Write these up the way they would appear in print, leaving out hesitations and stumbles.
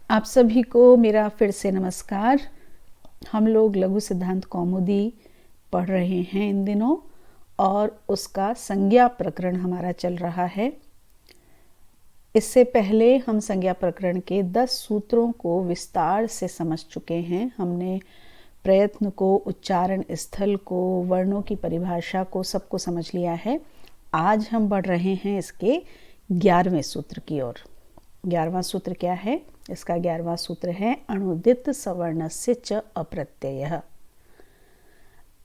आप सभी को मेरा फिर से नमस्कार। हम लोग लघु सिद्धांत कौमुदी पढ़ रहे हैं इन दिनों और उसका संज्ञा प्रकरण हमारा चल रहा है। इससे पहले हम संज्ञा प्रकरण के 10 सूत्रों को विस्तार से समझ चुके हैं। हमने प्रयत्न को, उच्चारण स्थल को, वर्णों की परिभाषा को, सबको समझ लिया है। आज हम बढ़ रहे हैं इसके 11वें सूत्र की ओर। 11वां सूत्र क्या है? इसका 11वां सूत्र है अणुदित सवर्णस्य च अप्रत्ययः।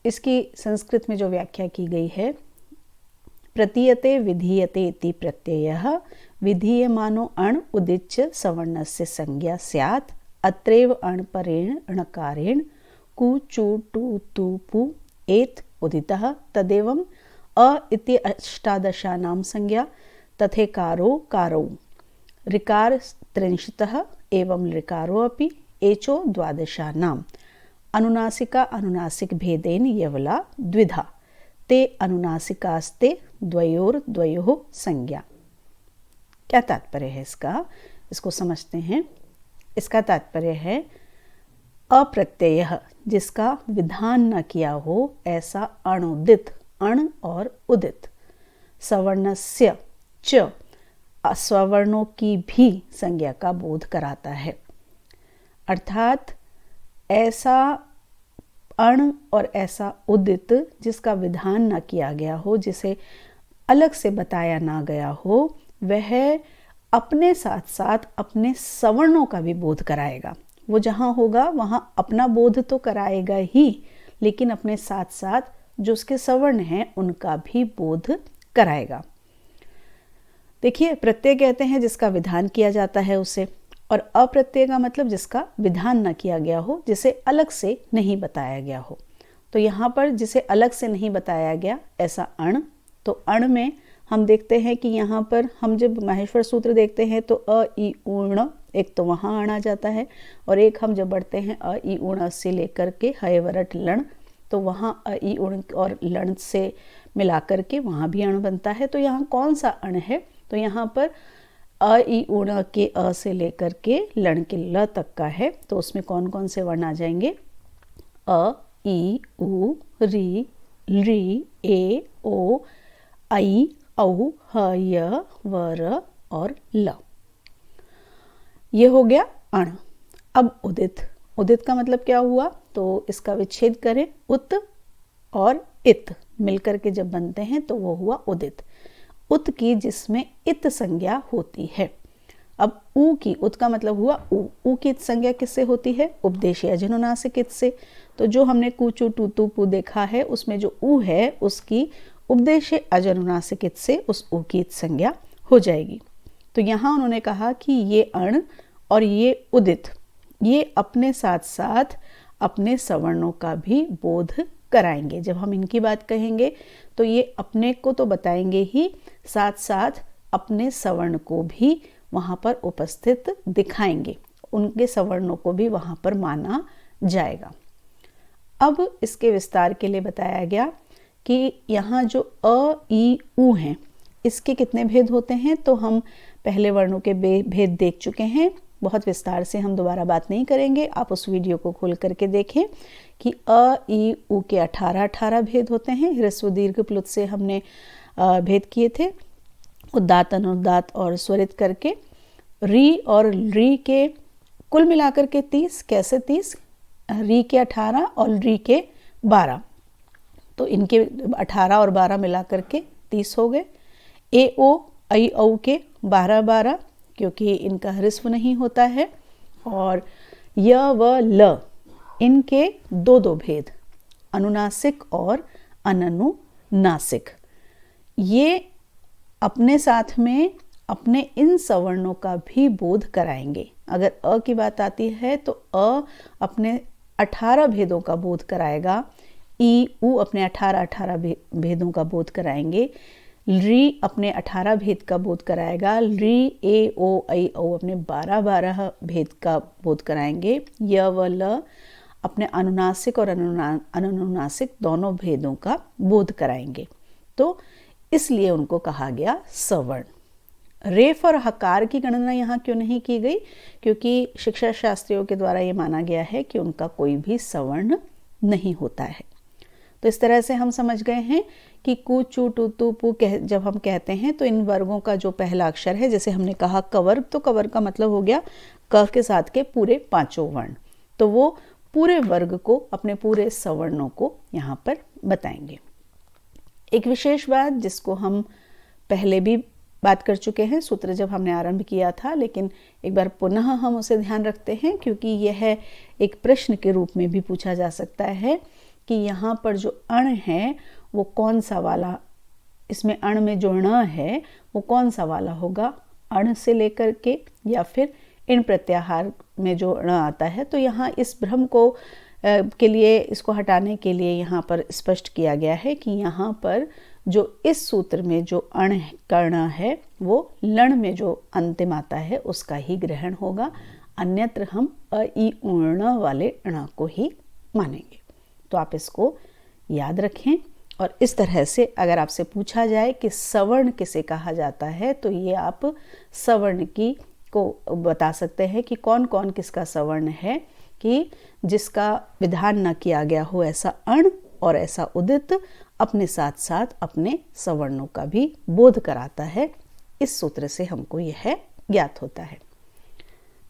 इसकी संस्कृत में जो व्याख्या की गई है, प्रतीयते विधीयते इति प्रत्ययः विधीयमानो अण उदिच्च सवर्णस्य संज्ञा स्यात्। अत्रैव अण परेण णकारेण कु चु टु तु पु एत् उदितः तदेवम् अ इति अष्टादशानां संज्ञा तथेकारो कारौ ऋकार त्रिंशतः एवं ऋकारो अपि एचो द्वादशानाम् अनुनासिका अनुनासिक भेदेन यवला द्विधा ते अनुनासिकास्ते द्वयोर्द्वयोः संज्ञा। क्या तात्पर्य है इसका? इसको समझते हैं। इसका तात्पर्य है अप्रत्ययः, जिसका विधान न किया हो ऐसा अणुदित, अण और उदित, सवर्णस्य च, स्ववर्णों की भी संज्ञा का बोध कराता है। अर्थात ऐसा अण और ऐसा उदित जिसका विधान न किया गया हो, जिसे अलग से बताया ना गया हो, वह अपने साथ साथ अपने सवर्णों का भी बोध कराएगा। वो जहाँ होगा वहाँ अपना बोध तो कराएगा ही, लेकिन अपने साथ साथ जो उसके सवर्ण हैं उनका भी बोध कराएगा। देखिए, प्रत्यय कहते हैं जिसका विधान किया जाता है उसे, और अप्रत्यय का मतलब जिसका विधान न किया गया हो, जिसे अलग से नहीं बताया गया हो। तो यहाँ पर जिसे अलग से नहीं बताया गया ऐसा अण, तो अण में हम देखते हैं कि यहाँ पर हम जब माहेश्वर सूत्र देखते हैं तो अ इ ऊर्ण, एक तो वहाँ अण आ जाता है, और एक हम जब बढ़ते हैं अ इ ऊर्ण से लेकर के हय वरट लण, तो वहाँ अ इ ऊर्ण और लण से मिला करके वहाँ भी अण बनता है। तो यहाँ कौन सा अण है? तो यहाँ पर अ इ ऊर्ण के अ से लेकर के लण के ल तक का है। तो उसमें कौन कौन से वर्ण आ जाएंगे? अ, इ, उ, रि, ऋ, ए, ओ, ऐ, औ, ह, य, व, र और ल। ये हो गया अण। अब उदित। उदित का मतलब क्या हुआ? तो इसका विच्छेद करें, उत और इत मिलकर के जब बनते हैं तो वो हुआ उदित। उत की जिसमें इत संज्ञा होती है। अब ऊ की, उत का मतलब हुआ ऊ। ऊ की संज्ञा किससे होती है? उपदेशीय अजनुनासिक इत से। तो जो हमने कूचू टू तू पू देखा है, उसमें जो ऊ है उसकी उपदेशीय अजनुनासिक इत से उस ऊ की संज्ञा हो जाएगी। तो यहाँ उन्होंने कहा कि ये अण और ये उदित, ये अपने साथ साथ अपने सवर्णों का भी बोध कराएंगे। जब हम इनकी बात कहेंगे तो ये अपने को तो बताएंगे ही, साथ साथ अपने सवर्ण को भी वहाँ पर उपस्थित दिखाएंगे, उनके सवर्णों को भी वहाँ पर माना जाएगा। अब इसके विस्तार के लिए बताया गया कि यहाँ जो अ, इ, उ हैं, इसके कितने भेद होते हैं? तो हम पहले वर्णों के भेद देख चुके हैं, बहुत विस्तार से हम दोबारा बात नहीं करेंगे। आप उस वीडियो को खोल करके देखें कि अ, इ, उ के 18 भेद होते हैं। ह्रस्व दीर्घ प्लुत से हमने भेद किए थे, उदात्त, अनुदात्त और स्वरित करके। री और री के कुल मिलाकर के 30। कैसे 30? री के 18 और री के 12, तो इनके 18 और 12 मिलाकर के 30 हो गए। ए, ओ, ऐ, औ के 12, क्योंकि इनका ह्रस्व नहीं होता है। और य, व, ल, इनके 2 भेद, अनुनासिक और अननुनासिक। ये अपने साथ में अपने इन सवर्णों का भी बोध कराएंगे। अगर अ की बात आती है तो अ अपने 18 भेदों का बोध कराएगा, ई, उ अपने 18 भेदों का बोध कराएंगे, री अपने 18 भेद का बोध कराएगा, री, ए, ओ, ऐ, औ अपने 12 भेद का बोध कराएंगे, य, व, ल अपने अनुनासिक और अनुनासिक दोनों भेदों का बोध कराएंगे। तो इसलिए उनको कहा गया सवर्ण। रेफ और हकार की गणना यहाँ क्यों नहीं की गई? क्योंकि शिक्षा शास्त्रियों के द्वारा ये माना गया है कि उनका कोई भी सवर्ण नहीं होता है। तो इस तरह से हम समझ गए हैं कि कु चु टू तु पु जब हम कहते हैं तो इन वर्गों का जो पहला अक्षर है, जैसे हमने कहा कवर्ग, तो कवर्ग का मतलब हो गया क के साथ के पूरे पांचों वर्ण, तो वो पूरे वर्ग को, अपने पूरे सवर्णों को यहाँ पर बताएंगे। एक विशेष बात जिसको हम पहले भी बात कर चुके हैं सूत्र जब हमने आरंभ किया था, लेकिन एक बार पुनः हम उसे ध्यान रखते हैं क्योंकि यह एक प्रश्न के रूप में भी पूछा जा सकता है कि यहाँ पर जो अण है वो कौन सा वाला, इसमें अण में जो ण है वो कौन सा वाला होगा, अण से लेकर के या फिर इन प्रत्याहार में जो ण आता है। तो यहाँ इस भ्रम को के लिए, इसको हटाने के लिए यहाँ पर स्पष्ट किया गया है कि यहाँ पर जो इस सूत्र में जो अण कर्ण है वो लण में जो अंतिम आता है उसका ही ग्रहण होगा, अन्यत्र हम अ ई ऊर्ण वाले ण को ही मानेंगे। तो आप इसको याद रखें और इस तरह से अगर आपसे पूछा जाए कि सवर्ण किसे कहा जाता है तो ये आप सवर्ण की को बता सकते हैं कि कौन कौन किसका सवर्ण है, कि जिसका विधान न किया गया हो ऐसा अण और ऐसा उदित अपने साथ साथ अपने सवर्णों का भी बोध कराता है। इस सूत्र से हमको यह ज्ञात होता है।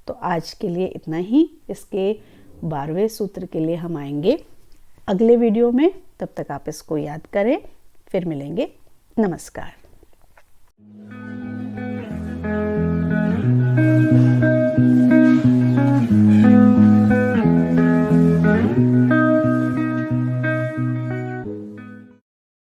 तो आज के लिए इतना ही। इसके 12वें सूत्र के लिए हम आएंगे अगले वीडियो में। तब तक आप इसको याद करें। फिर मिलेंगे। नमस्कार।